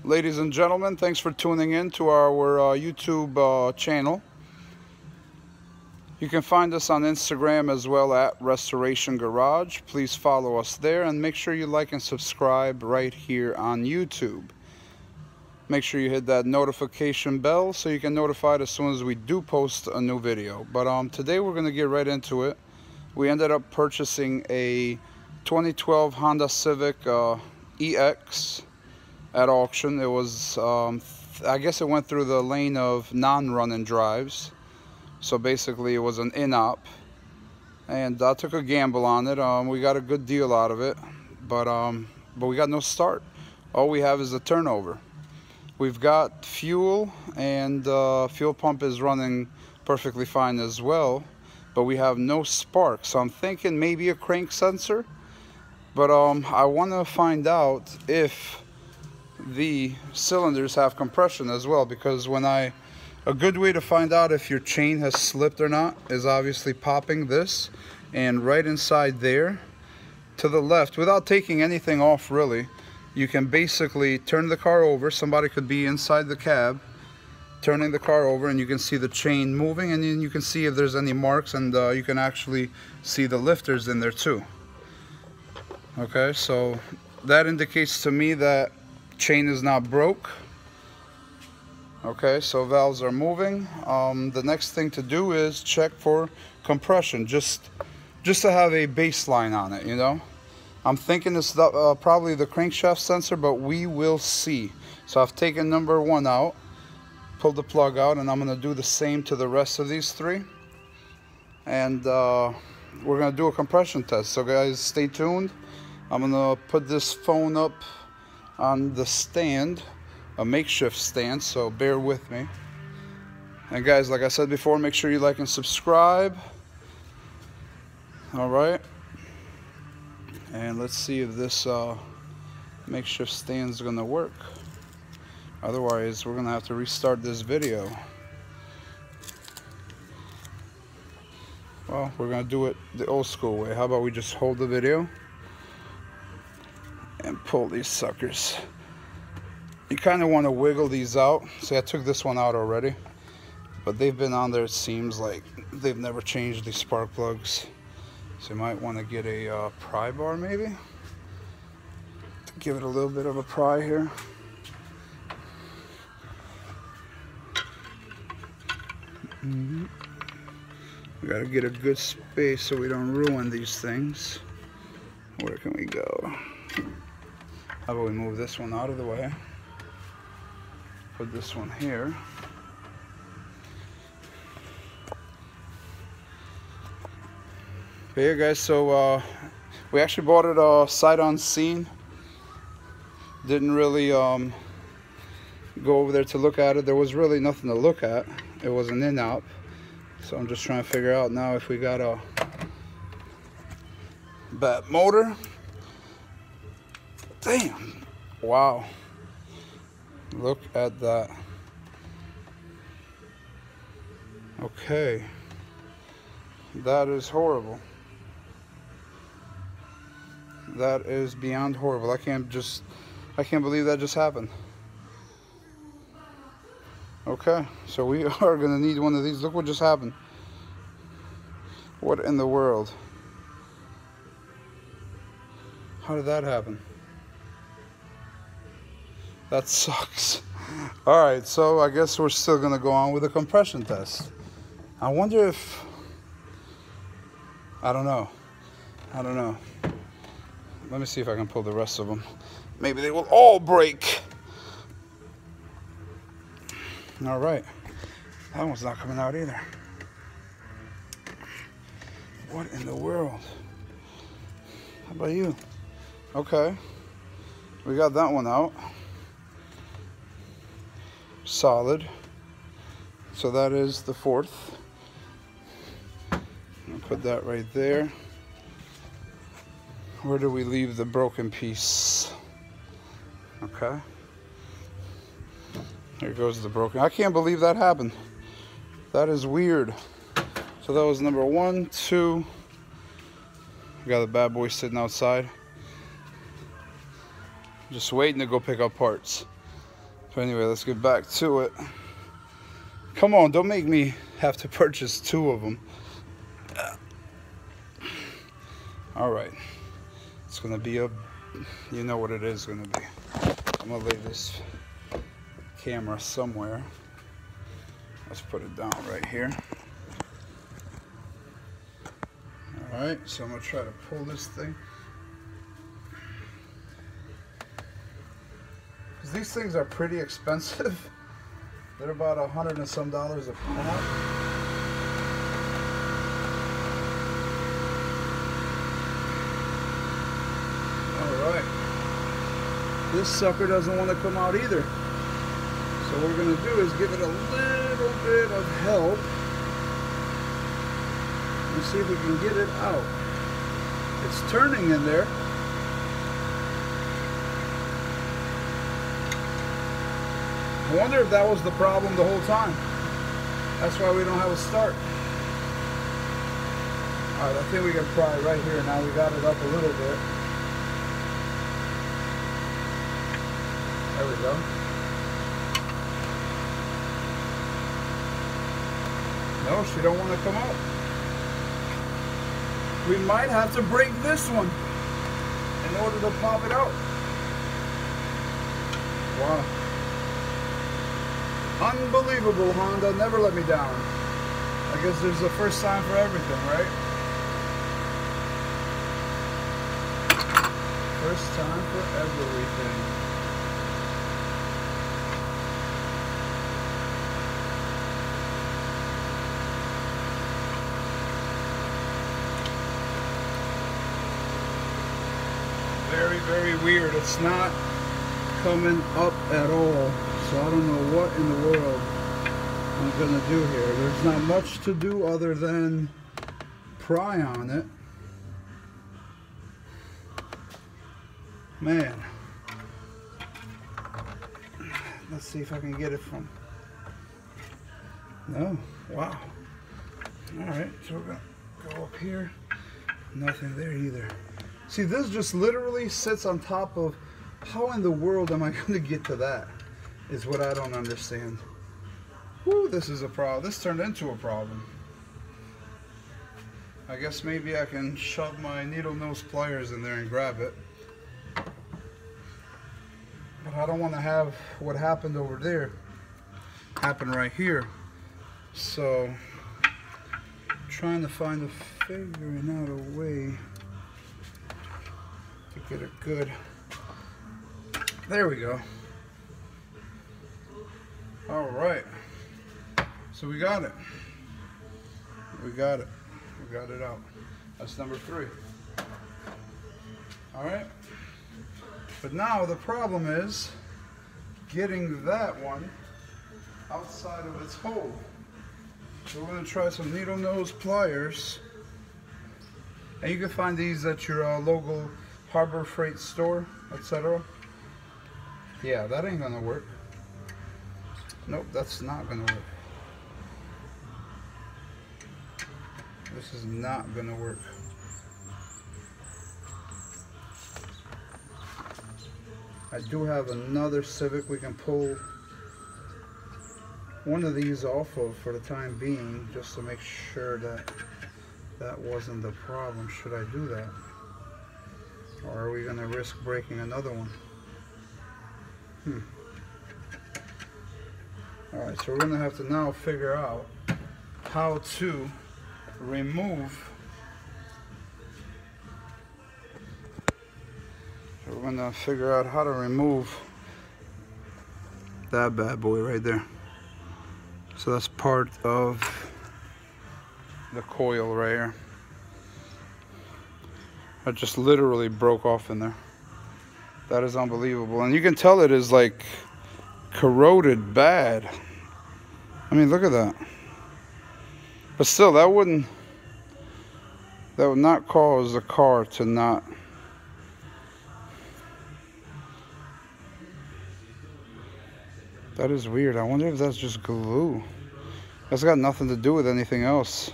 Ladies and gentlemen, thanks for tuning in to our YouTube channel. You can find us on Instagram as well at Restoration Garage. Please follow us there and make sure you like and subscribe right here on YouTube. Make sure you hit that notification bell so you can get notified as soon as we do post a new video. But today we're going to get right into it. We ended up purchasing a 2012 Honda Civic EX at auction. It was, I guess it went through the lane of non-run-and drives. So basically it was an in-op. And I took a gamble on it. We got a good deal out of it. But we got no start. All we have is a turnover. We've got fuel, and fuel pump is running perfectly fine as well. But we have no spark. So I'm thinking maybe a crank sensor. But I want to find out if the cylinders have compression as well, because a good way to find out if your chain has slipped or not is obviously popping this, and right inside there to the left, without taking anything off really, you can basically turn the car over. Somebody could be inside the cab turning the car over, and you can see the chain moving, and then you can see if there's any marks, and you can actually see the lifters in there too. Okay, so that indicates to me that chain is not broke. Okay, so valves are moving. The next thing to do is check for compression, just to have a baseline on it, you know. I'm thinking it's probably the crankshaft sensor, but we will see. So I've taken number one out, pulled the plug out, and I'm going to do the same to the rest of these three. And we're going to do a compression test. So guys, stay tuned. I'm going to put this phone up on the stand, a makeshift stand, so bear with me. And guys, like I said before, make sure you like and subscribe. Alright, and let's see if this makeshift stand is gonna work. Otherwise we're gonna have to restart this video. Well, we're gonna do it the old school way. How about we just hold the video and pull these suckers. You kind of want to wiggle these out. See, I took this one out already, but they've been on there, it seems like they've never changed these spark plugs. So you might want to get a pry bar maybe to give it a little bit of a pry here. We got to get a good space so we don't ruin these things. Where can we go? How about we move this one out of the way? Put this one here. Okay, guys, so we actually bought it sight unseen. Didn't really go over there to look at it. There was really nothing to look at. It was an in-op. So I'm just trying to figure out now if we got a bad motor. Damn. Wow. Look at that. Okay. That is horrible. That is beyond horrible. I can't believe that just happened. Okay, so we are gonna need one of these. Look what just happened. What in the world? How did that happen? That sucks. Alright, so I guess we're still gonna go on with a compression test. I wonder if, I don't know. Let me see if I can pull the rest of them. Maybe they will all break. Alright, that one's not coming out either. What in the world? How about you? Okay, we got that one out. Solid. So that is the fourth. I'll put that right there. Where do we leave the broken piece? Okay. Here goes the broken. I can't believe that happened. That is weird. So that was number 1, 2. We got the bad boy sitting outside. Just waiting to go pick up parts. So anyway, let's get back to it. Come on, don't make me have to purchase 2 of them. All right, it's gonna be a, you know what it is gonna be. I'm gonna lay this camera somewhere. Let's put it down right here. All right, so I'm gonna try to pull this thing. Because these things are pretty expensive. They're about $100 and some a pop. This sucker doesn't want to come out either. So what we're going to do is give it a little bit of help and see if we can get it out. It's turning in there. I wonder if that was the problem the whole time. That's why we don't have a start. Alright, I think we can pry right here. Now we got it up a little bit. There we go. No, she don't want to come out. We might have to break this one in order to pop it out. Wow. Unbelievable, Honda. Never let me down. I guess there's a first time for everything, right? First time for everything. Very, very weird. It's not coming up at all. So I don't know what in the world I'm gonna do here. There's not much to do other than pry on it. Man. Let's see if I can get it from... No. Wow. Alright, so we're gonna go up here. Nothing there either. See, this just literally sits on top of... How in the world am I gonna get to that? Is what I don't understand. Whew, this is a problem. This turned into a problem. I guess maybe I can shove my needle nose pliers in there and grab it. But I don't want to have what happened over there happen right here. So, trying to figuring out a way to get it good. There we go. All right, so we got it. We got it out. That's number 3. All right, but now the problem is getting that one outside of its hole. So we're gonna try some needle nose pliers, and you can find these at your local Harbor Freight store, etc. Yeah, that ain't gonna work. Nope, that's not gonna work. This is not gonna work. I do have another Civic we can pull one of these off of for the time being, just to make sure that that wasn't the problem. Should I do that? Or are we gonna risk breaking another one? Alright, so we're going to have to now figure out how to remove. So we're going to figure out how to remove that bad boy right there. So that's part of the coil right here. That just literally broke off in there. That is unbelievable. And you can tell it is like corroded bad. I mean, look at that. But still, that would not cause the car to not. That is weird. I wonder if that's just glue. That's got nothing to do with anything else.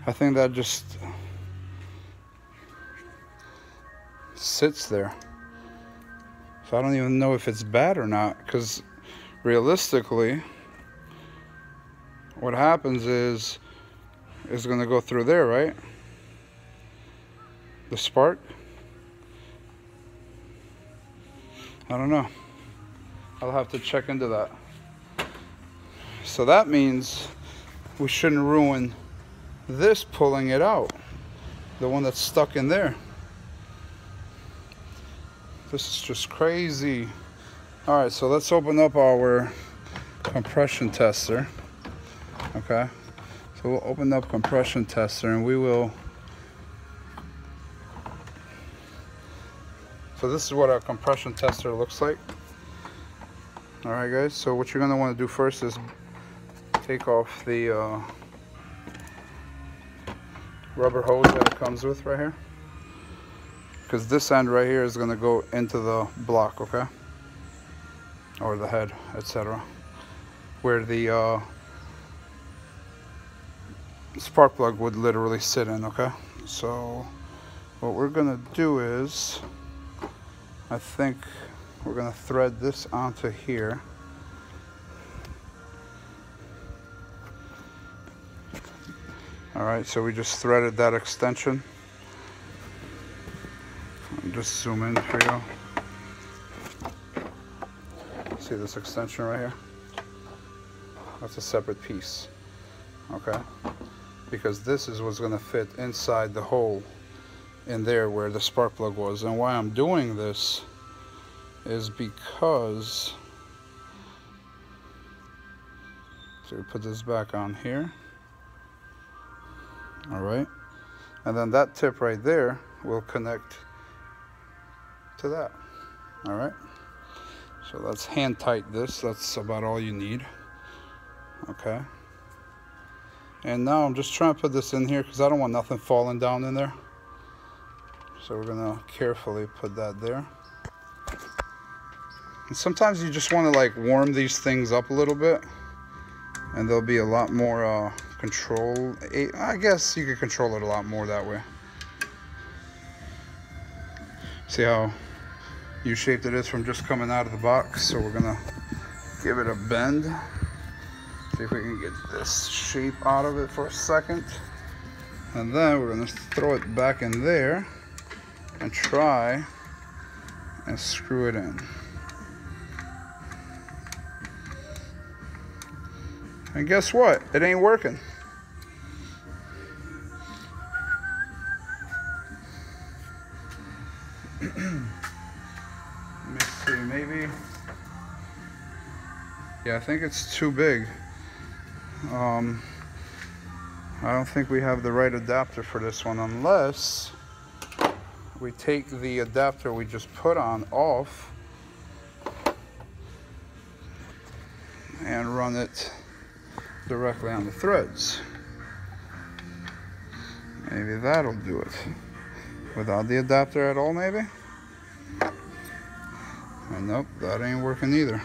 I think that just sits there. So I don't even know if it's bad or not, because realistically, what happens is it's going to go through there, right? The spark. I don't know. I'll have to check into that. So that means we shouldn't ruin this pulling it out. The one that's stuck in there. This is just crazy. All right, so let's open up our compression tester. Okay, so we'll open up compression tester and we will. So this is what our compression tester looks like. All right, guys, so what you're gonna wanna do first is take off the rubber hose that it comes with right here, because this end right here is going to go into the block, okay, or the head, etc., where the spark plug would literally sit in. Okay, so what we're going to do is, I think we're going to thread this onto here. Alright, so we just threaded that extension. I'll just zoom in for you. See this extension right here? That's a separate piece. Okay? Because this is what's going to fit inside the hole in there where the spark plug was. And why I'm doing this is because, so we put this back on here. All right, and then that tip right there will connect to that. All right, so let's hand tight this. That's about all you need. Okay, and now I'm just trying to put this in here because I don't want nothing falling down in there. So we're gonna carefully put that there. And sometimes you just want to like warm these things up a little bit, and there'll be a lot more control. I guess you could control it a lot more that way. See how U-shaped it is from just coming out of the box? So we're gonna give it a bend. See if we can get this shape out of it for a second. And then we're gonna throw it back in there and try and screw it in. And guess what? It ain't working. Let me see, maybe. Yeah, I think it's too big. I don't think we have the right adapter for this one, unless we take the adapter we just put on off and run it directly on the threads. Maybe that'll do it. Without the adapter at all, maybe? And nope, that ain't working either.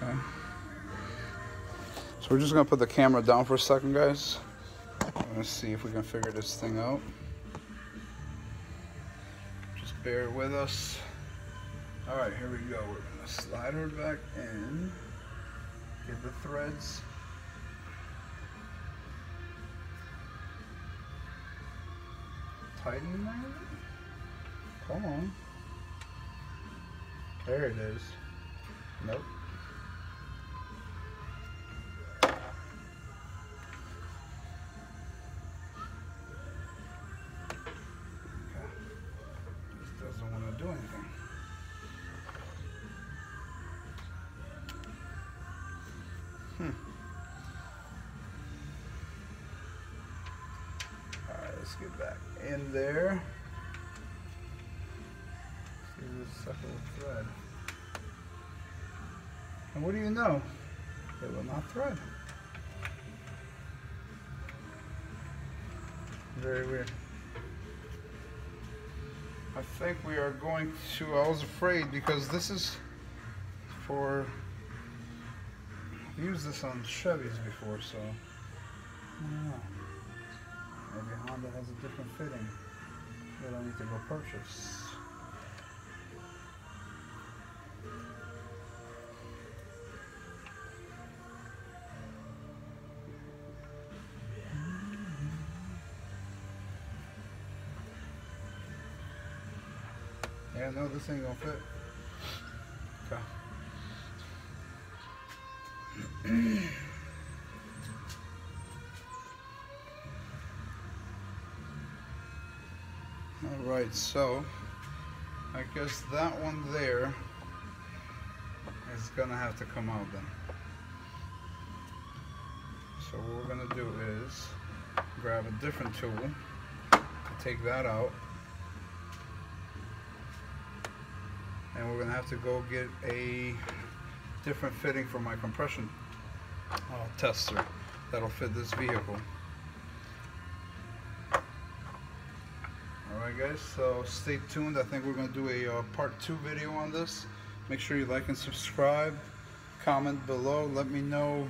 Okay. So we're just gonna put the camera down for a second, guys. Let's see if we can figure this thing out. Just bear with us. All right, here we go. We're gonna slide her back in, get the threads. Tighten that. Come on. There it is. Nope. Do anything. Alright, let's get back in there. See this sucker thread. And what do you know? It will not thread. Very weird. I think we are going to, I was afraid because this is for, I've used this on Chevys before, so I don't know. Maybe Honda has a different fitting that I need to go purchase. Yeah, no, this ain't gonna fit. Okay. Alright, so I guess that one there is gonna have to come out then. So what we're gonna do is grab a different tool to take that out, and we're gonna have to go get a different fitting for my compression tester that'll fit this vehicle. Alright guys, so stay tuned. I think we're going to do a part 2 video on this. Make sure you like and subscribe. Comment below. Let me know.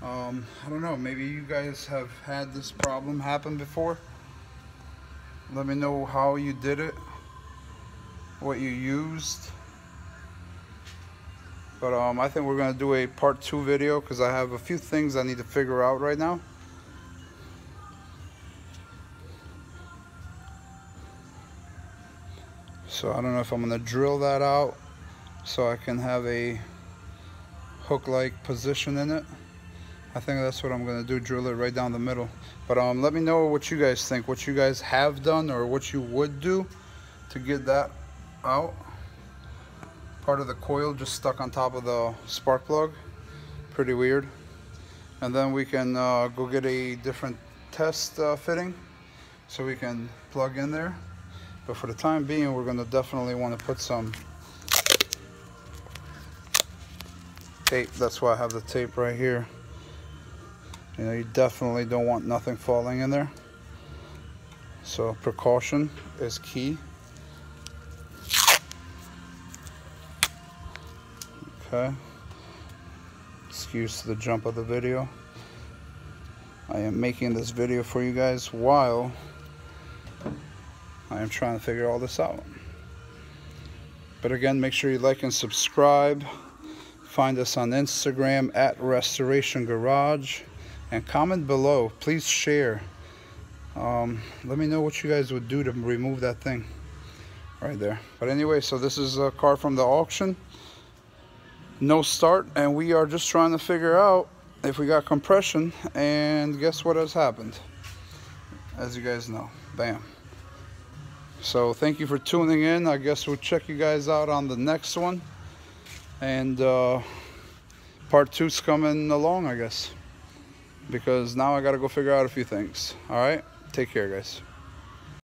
I don't know, maybe you guys have had this problem happen before. Let me know how you did it, what you used. But I think we're going to do a part 2 video because I have a few things I need to figure out right now. So I don't know if I'm going to drill that out so I can have a hook-like position in it. I think that's what I'm going to do, drill it right down the middle. But let me know what you guys think, what you guys have done or what you would do to get that out. Part of the coil just stuck on top of the spark plug. Pretty weird. And then we can go get a different test fitting so we can plug in there. But for the time being, we're going to definitely want to put some tape. That's why I have the tape right here. You know, you definitely don't want nothing falling in there. So precaution is key. Okay. Excuse the jump of the video. I am making this video for you guys while I am trying to figure all this out. But again, make sure you like and subscribe. Find us on Instagram at Restoration Garage. And comment below. Please share. Let me know what you guys would do to remove that thing right there. But anyway, so this is a car from the auction. No start, and we are just trying to figure out if we got compression, and guess what has happened? As you guys know, bam. So thank you for tuning in. I guess we'll check you guys out on the next one, and part 2's coming along, I guess, because now I gotta go figure out a few things. All right, take care guys.